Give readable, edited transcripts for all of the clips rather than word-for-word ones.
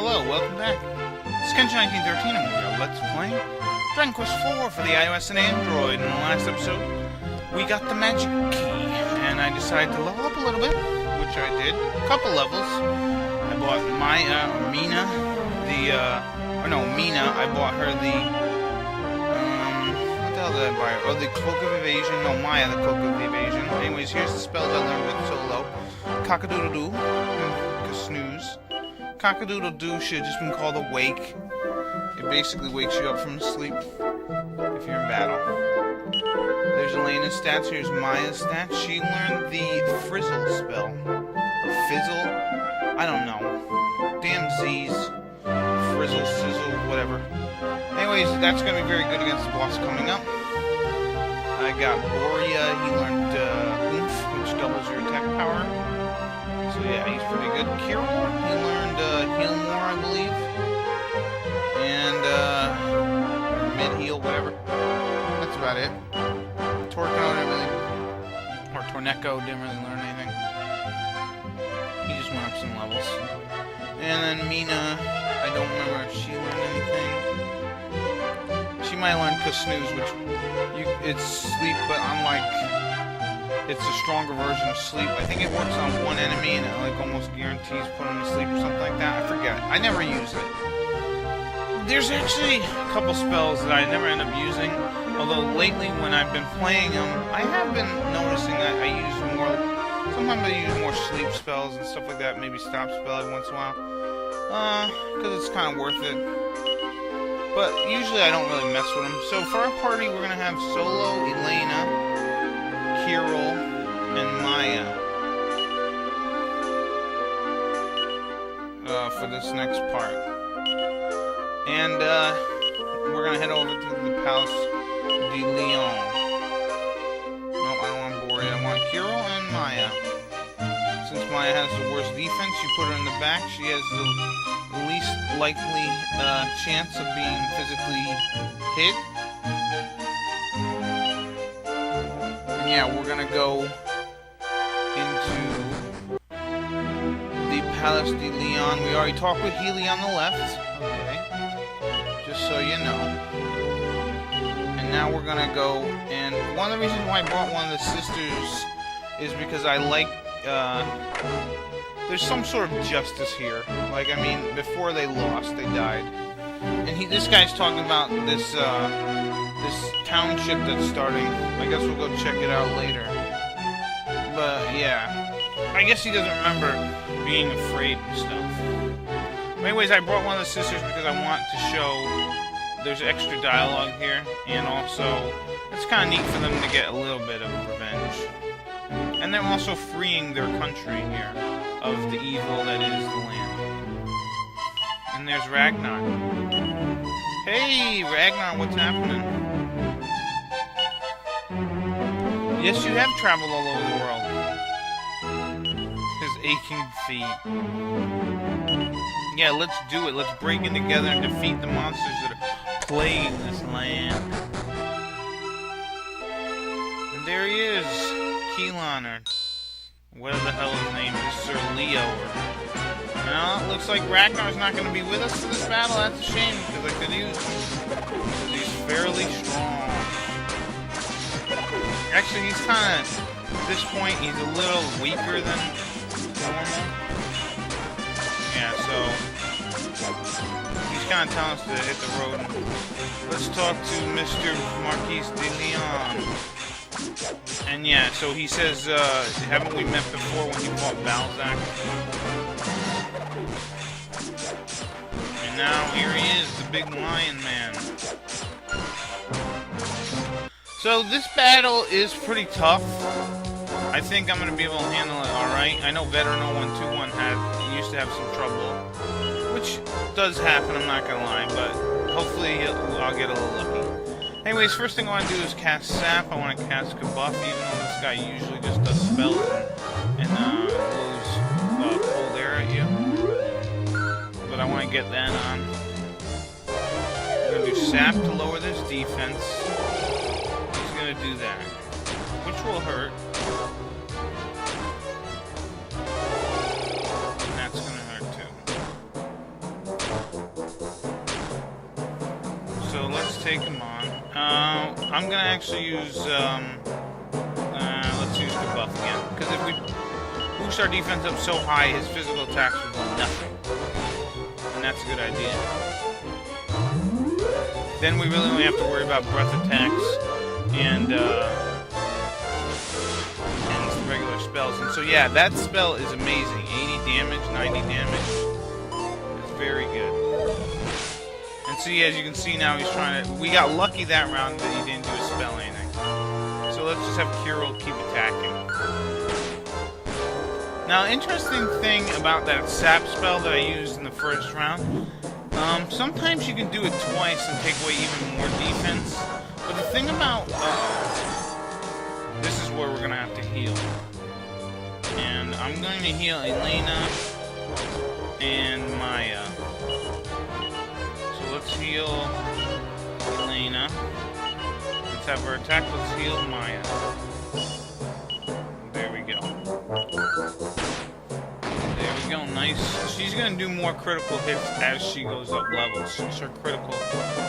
Hello, welcome back. It's Kenji1913 and we are Let's Play Dragon Quest IV for the iOS and Android. In the last episode, we got the magic key, and I decided to level up a little bit, which I did. A couple levels. I bought Mina, I bought her the, what the hell did I buy her? Oh, the Cloak of Evasion. No, Maya, the Cloak of Evasion. Anyways, here's the spells I learned with Solo. Cock-a-doodle-doo, snooze. Cock-a-doodle-doo should have just been called Awake. It basically wakes you up from sleep if you're in battle. There's Elena's stats. Here's Maya's stats. She learned the Frizzle spell. Or Fizzle? I don't know. Damn Z's. Frizzle, sizzle, whatever. Anyways, that's going to be very good against the boss coming up. I got Boria. He learned Oomph, which doubles your attack power. So yeah, he's pretty good. Keelon, he learned Heal More, I believe. And, or Mid-Heal, whatever. That's about it. Torco didn't really, or Torneco didn't really learn anything. He just went up some levels. And then Mina, I don't remember if she learned anything. She might learn Snooze, which, it's sleep, but unlike... It's a stronger version of sleep. I think it works on one enemy and it like almost guarantees putting them to sleep or something like that. I forget. I never use it. There's actually a couple spells that I never end up using. Although lately when I've been playing them, I have been noticing that I use more... Sometimes I use more sleep spells and stuff like that. Maybe stop spell every once in a while. Because it's kind of worth it. But usually I don't really mess with them. So for our party we're going to have Solo, Elena, Keelon, and Maya for this next part. And we're gonna head over to the Palace de Leon. No, I don't want Boria. I want Keelon and Maya. Since Maya has the worst defense, you put her in the back. She has the least likely chance of being physically hit. Yeah, we're gonna go into the Palace de Leon. We already talked with Healy on the left. Okay. Just so you know. And now we're gonna go, and one of the reasons why I brought one of the sisters is because I like, there's some sort of justice here. Like, I mean, before they lost, they died. And this guy's talking about this, this township that's starting. I guess we'll go check it out later. But yeah, I guess he doesn't remember being afraid and stuff. Anyways, I brought one of the sisters because I want to show there's extra dialogue here, and also it's kind of neat for them to get a little bit of revenge. And they're also freeing their country here of the evil that is the land. And there's Ragnar. Hey, Ragnar, what's happening? Yes, you have traveled all over the world. His aching feet. Yeah, let's do it. Let's break in together and defeat the monsters that are plaguing this land. And there he is. Keelon, or whatever the hell his name is. Sir Leo. Well, it looks like Ragnar's not going to be with us for this battle. That's a shame, because I could use him. Because he's fairly strong. Actually, he's kind of, at this point, he's a little weaker than normal. Yeah, so, he's kind of telling us to hit the road. Let's talk to Mr. Marquis de Leon. And yeah, so he says, haven't we met before when you fought Balzac? And now, here he is, the big lion man. So this battle is pretty tough. I think I'm going to be able to handle it alright. I know Veteran 0121 used to have some trouble, which does happen, I'm not going to lie, but hopefully I'll get a little lucky. Anyways, first thing I want to do is cast Sap. I want to cast Kabuff, even though this guy usually just does spells and blows cold air at you. But I want to get that on. I'm going to do Sap to lower this defense. Do that, which will hurt. And that's gonna hurt too. so let's take him on. I'm gonna actually use, let's use the buff again. Because if we boost our defense up so high, his physical attacks will do nothing. And that's a good idea. Then we really only have to worry about breath attacks and regular spells. And so yeah, that spell is amazing. 80 damage, 90 damage. It's very good. And see, as you can see now, he's trying to... We got lucky that round that he didn't do a spell or anything. So let's just have Keelon keep attacking. Now, interesting thing about that sap spell that I used in the first round, sometimes you can do it twice and take away even more defense. But the thing about... this is where we're going to have to heal. And I'm going to heal Elena and Maya. So let's heal Elena. Let's have her attack. Let's heal Maya. There we go. There we go. Nice. She's going to do more critical hits as she goes up levels. Since her critical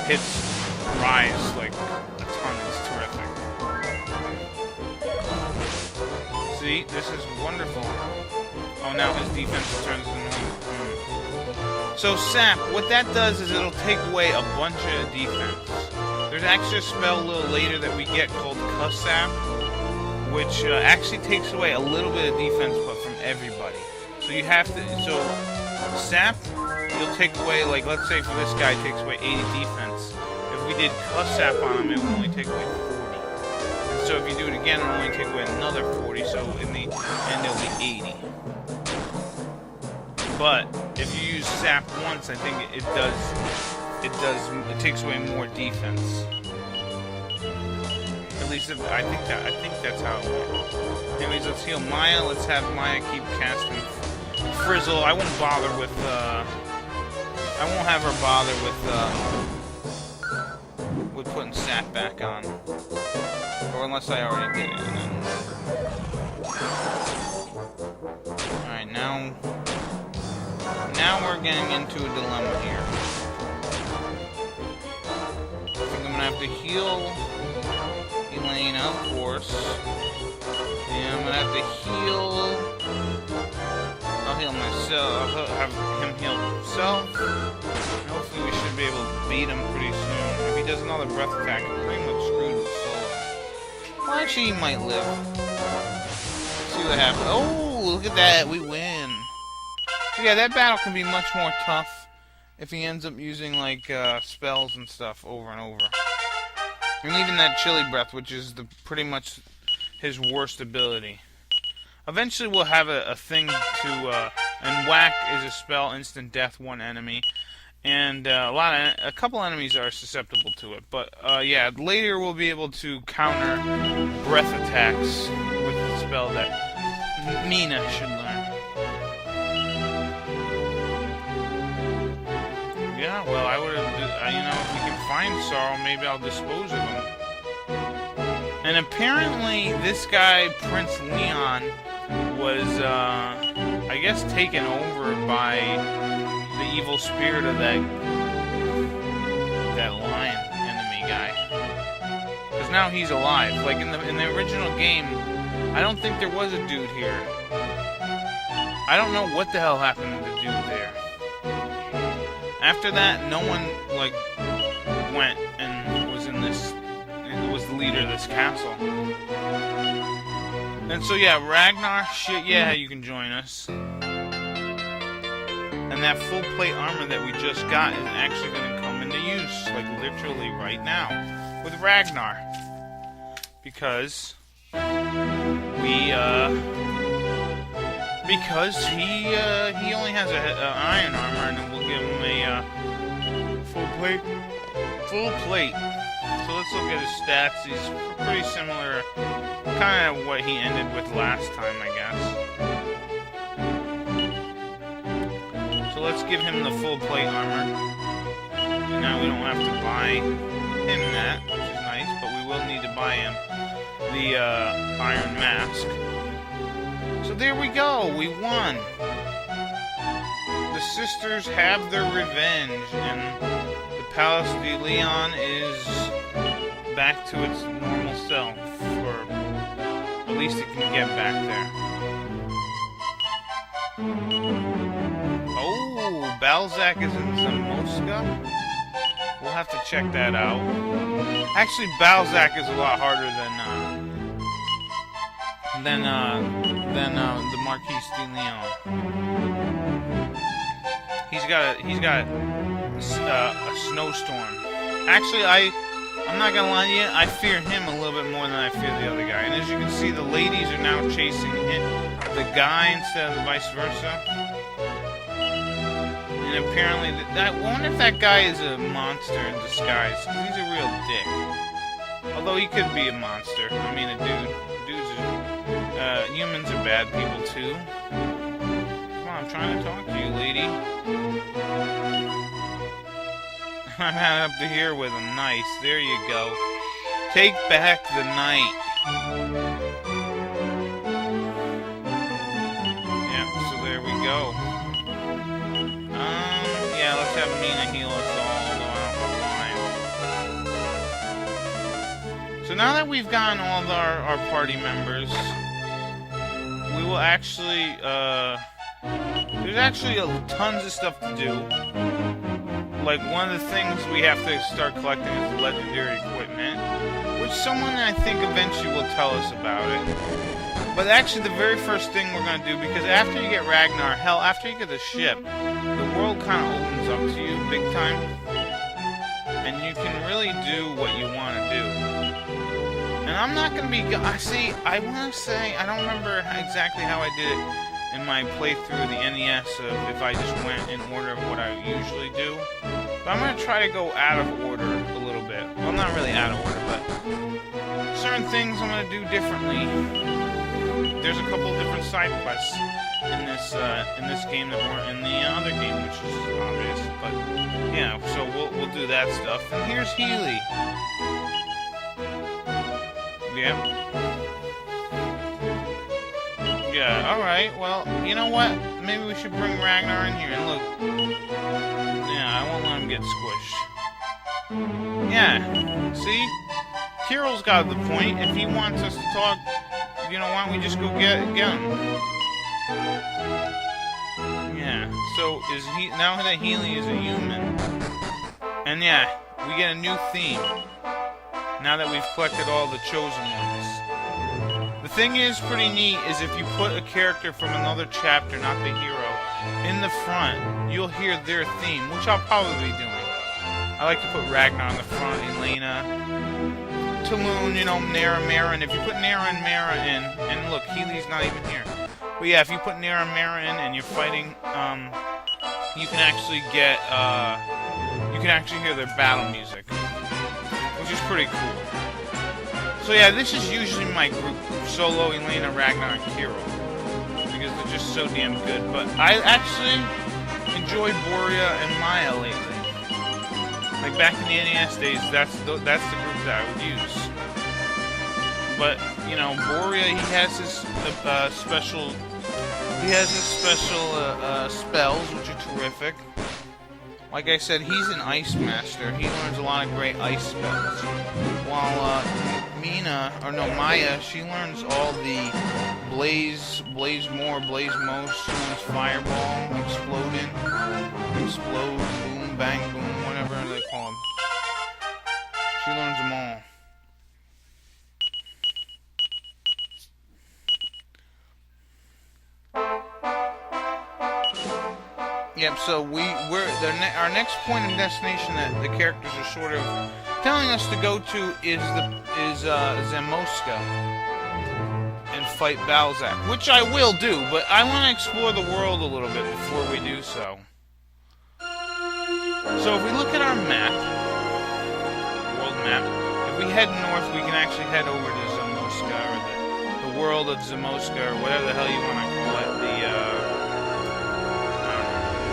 hits rise like a ton. It's terrific. See, this is wonderful. Oh, now his defense turns into normal. So sap, what that does is it'll take away a bunch of defense. There's actually a spell a little later that we get called Cuss Sap, which actually takes away a little bit of defense, but from everybody. So you have to, so sap, you'll take away, like, let's say for this guy, it takes away 80 defense. If we did Cuss Sap on him, it would only take away 40. And so if you do it again, it'll only take away another 40, so in the end it'll be 80. But if you use sap once, I think it takes away more defense. At least I think that's how it works. Anyways, let's heal Maya. Let's have Maya keep casting Frizzle. I won't bother with I won't have her bother with putting sap back on. Or unless I already did it. Alright, now we're getting into a dilemma here. I think I'm gonna have to heal Elena, of course. And I'm gonna have to heal... I'll heal myself. I'll have him heal himself. And hopefully we should be able to beat him pretty soon. If he does another breath attack, I'm pretty much screwed with solo. Well, actually, he might live. Let's see what happens. Oh, look at that. We win. So yeah, that battle can be much more tough if he ends up using, like, spells and stuff over and over. And even that chilly breath, which is pretty much his worst ability. Eventually we'll have a thing to, and whack is a spell, instant death, one enemy. And a couple enemies are susceptible to it. But, yeah, later we'll be able to counter breath attacks with the spell that Nina should learn. Yeah, well, I would have, you know, if we can find Sorrow, maybe I'll dispose of him. And apparently, this guy, Prince Leon, was, I guess, taken over by the evil spirit of that lion enemy guy. Because now he's alive. Like, in the original game, I don't think there was a dude here. I don't know what the hell happened to the dude there. After that, no one, like, went and was in this, was the leader of this castle. And so, yeah, Ragnar, shit, yeah, you can join us. And that full plate armor that we just got is actually going to come into use, like, literally right now, with Ragnar. Because he only has an iron armor, and we'll give him a full plate. So let's look at his stats. He's pretty similar, kind of what he ended with last time, I guess. So let's give him the full plate armor. And now we don't have to buy him that, which is nice, but we will need to buy him the iron mask. So there we go, we won. The the sisters have their revenge, and the Palace de Leon is back to its normal self, or at least it can get back there. Oh, Balzac is in Zamoska? We'll have to check that out. Actually, Balzac is a lot harder than the Marquis de Leon. He's got a snowstorm. Actually, I'm not gonna lie to you, I fear him a little bit more than I fear the other guy. And as you can see, the ladies are now chasing the guy instead of vice versa. And apparently, I wonder if that guy is a monster in disguise, because he's a real dick. Although he could be a monster. I mean, a dude. Humans are bad people too. Come on, I'm trying to talk to you, lady. I'm out up to here with him. Nice. There you go. Take back the night. Yeah, so there we go. Yeah, let's have Mina heal us all, although I don't have time. So now that we've gotten all of our party members, we will actually, there's actually tons of stuff to do. Like, one of the things we have to start collecting is the legendary equipment, which someone I think eventually will tell us about it. But actually, the very first thing we're going to do, because after you get Ragnar, hell, after you get the ship, the world kind of opens up to you big time, and you can really do what you want to do. And I'm not going to be... See, I want to say, I don't remember exactly how I did it in my playthrough of the NES, if I just went in order of what I usually do. But I'm going to try to go out of order a little bit. Well, not really out of order, but certain things I'm going to do differently. There's a couple different side quests in this game that weren't in the other game, which is obvious. But yeah, so we'll do that stuff. And here's Healy. Yep. Yeah, alright, well, you know what? Maybe we should bring Ragnar in here, and look. Yeah, I won't let him get squished. Yeah, see? Kirill's got the point. If he wants us to talk, you know, why don't we just go get him? Yeah, so now that Healy is a human. And yeah, we get a new theme. Now that we've collected all the chosen ones. The thing is pretty neat is if you put a character from another chapter, not the hero, in the front, you'll hear their theme, which I'll probably be doing. I like to put Ragnar in the front, Elena, Taloon, you know, Nera, Mara, and if you put Nera and Mara in, and look, Healy's not even here. But yeah, if you put Nera and Mara in and you're fighting, you can actually get, you can actually hear their battle music, which is pretty cool. So yeah, this is usually my group, Solo, Elena, Ragnar, and Kirill, because they're just so damn good. But I actually enjoy Boria and Maya lately. Like back in the NES days, that's the group that I would use. But you know, Boria, he has his special spells, which are terrific. Like I said, he's an ice master. He learns a lot of great ice spells. While Maya, she learns all the Blaze More, Blaze Most. She learns Fireball, Explode, Boom, Bang, Boom, whatever they call them. She learns them all. Yep, so our next point of destination that the characters are sort of telling us to go to is Zamoska and fight Balzac, which I will do, but I want to explore the world a little bit before we do so. So if we look at our map, world map, if we head north, we can actually head over to Zamoska, or the world of Zamoska, or whatever the hell you want to call it,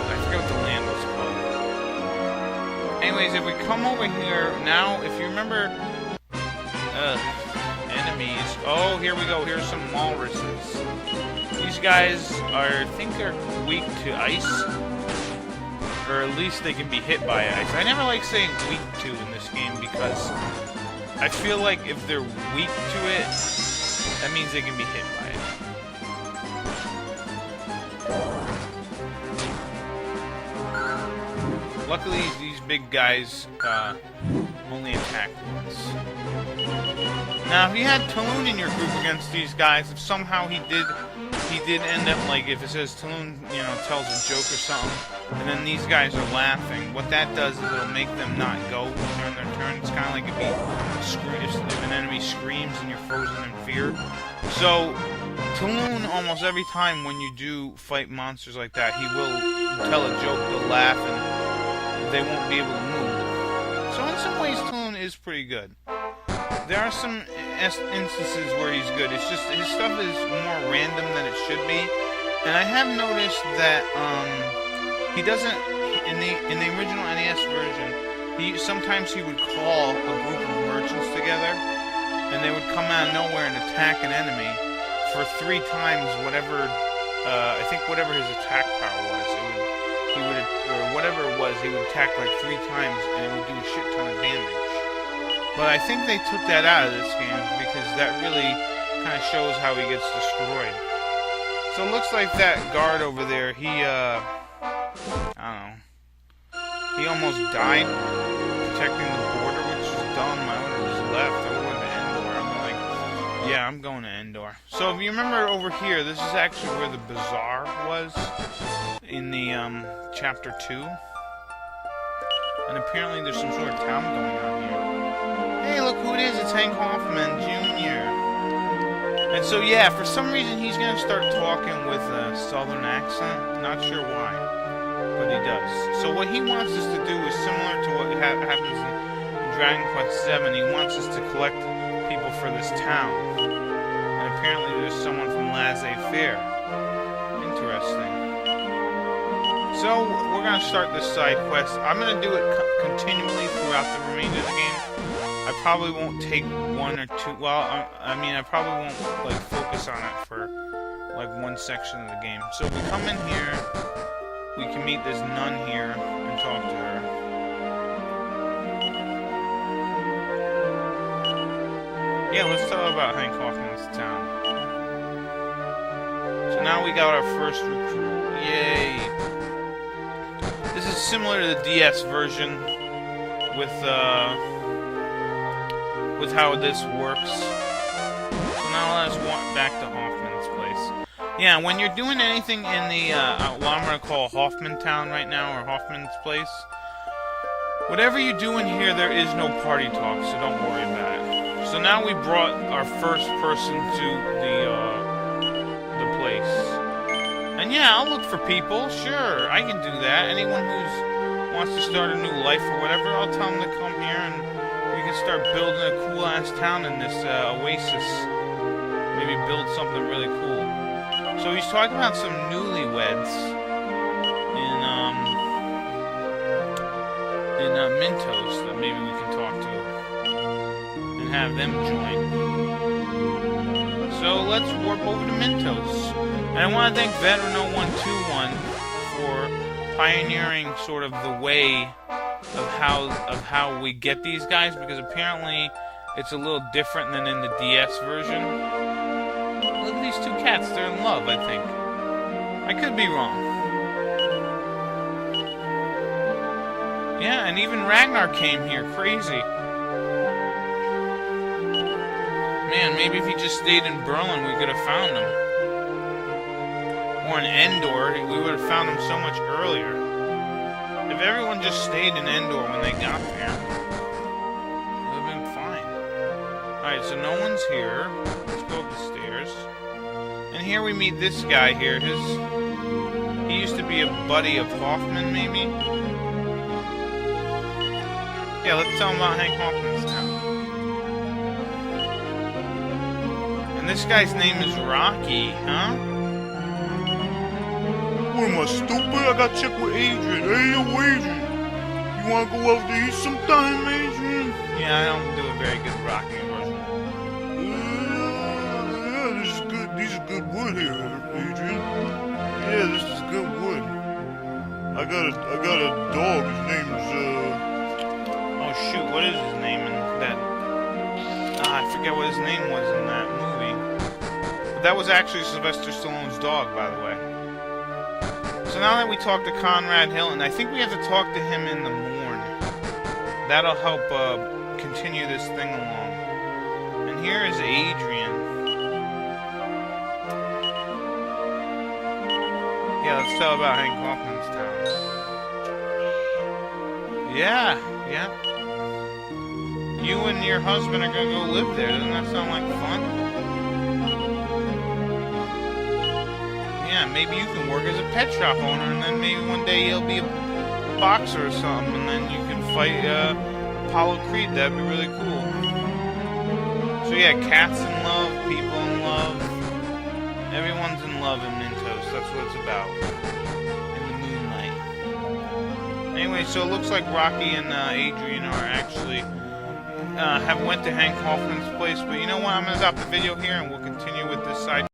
I forget what the land was called. Anyways, if we come over here, now, if you remember, enemies, oh, here we go, here's some walruses. These guys I think they're weak to ice, or at least they can be hit by it. I never like saying weak to in this game because I feel like if they're weak to it, that means they can be hit by it. Luckily, these big guys only attack once. Now, if you had Keelon in your group against these guys, if somehow he did end up, like, if it says Keelon, you know, tells a joke or something, and then these guys are laughing, what that does is it'll make them not go during their turn. It's kind of like if an enemy screams and you're frozen in fear. So, Keelon, almost every time when you do fight monsters like that, he will tell a joke, they'll laugh, and they won't be able to move. So in some ways, Keelon is pretty good. There are some instances where he's good. It's just his stuff is more random than it should be, and I have noticed that he doesn't in the original NES version. Sometimes he would call a group of merchants together, and they would come out of nowhere and attack an enemy for 3 times whatever I think whatever his attack power was. He would or whatever it was, he would attack like 3 times and it would do a shit ton of damage. But I think they took that out of this game because that really kind of shows how he gets destroyed. So it looks like that guard over there, he, I don't know, he almost died protecting the border, which is dumb. I would have just left. I would have went to Endor. I'm like, yeah, I'm going to Endor. So if you remember over here, this is actually where the bazaar was in the, chapter 2. And apparently there's some sort of town going on here. Hey, look who it is. It's Hank Hoffman Jr. And so, yeah, for some reason he's going to start talking with a southern accent. Not sure why, but he does. So what he wants us to do is similar to what happens in Dragon Quest VII. He wants us to collect people for this town. And apparently there's someone from Laissez-Faire. Interesting. So, we're going to start this side quest. I'm going to do it continually throughout the remainder of the game. I probably won't take 1 or 2... Well, I mean, I probably won't, like, focus on it for, like, one section of the game. So, if we come in here, we can meet this nun here and talk to her. Yeah, let's talk about Hank Hoffman's town. So now we got our first recruit. Yay! This is similar to the DS version with how this works. So now let's walk back to Hoffman's place. Yeah, when you're doing anything in the what I'm gonna call Hoffman Town right now, or Hoffman's place, whatever you do in here, there is no party talk, so don't worry about it. So now we brought our first person to the place. And yeah, I'll look for people, sure, I can do that. Anyone who wants to start a new life or whatever, I'll tell them to come here and we can start building a cool-ass town in this oasis. Maybe build something really cool. So he's talking about some newlyweds in Mintos that maybe we can talk to and have them join. So let's warp over to Mintos. And I want to thank Veterano121 for pioneering sort of the way of how we get these guys, because apparently it's a little different than in the DS version. Look at these 2 cats, they're in love, I think. I could be wrong. Yeah, and even Ragnar came here, crazy. Man, maybe if he just stayed in Berlin, we could have found him. Or in Endor, we would have found him so much earlier. If everyone just stayed in Endor when they got there, it would have been fine. Alright, so no one's here. Let's go up the stairs. And here we meet this guy here. He used to be a buddy of Hoffman, maybe? Yeah, let's tell him about Hank Hoffman's town. And this guy's name is Rocky, huh? What am I, stupid? I gotta check with Adrian. Hey, yo, Adrian. You wanna go out to eat sometime, Adrian? Yeah, I don't do a very good Rocky impression. Yeah, this is good. These are good wood here, Adrian. Yeah, this is good wood. I I got a dog. His name's oh shoot, what is his name in that? I forget what his name was in that movie. But that was actually Sylvester Stallone's dog, by the way. So now that we talked to Conrad Hilton, I think we have to talk to him in the morn. That'll help continue this thing along. And here is Adrian. Yeah, let's tell about Hank Hoffman's town. Yeah. You and your husband are gonna go live there. Doesn't that sound like fun? Yeah, maybe you can work as a pet shop owner, and then maybe one day you'll be a boxer or something, and then you can fight Apollo Creed. That'd be really cool. So yeah, cats in love, people in love. Everyone's in love in Mintos. That's what it's about. In the moonlight. Anyway, so it looks like Rocky and Adrian are actually have went to Hank Hoffman's place. But you know what? I'm gonna stop the video here, and we'll continue with this side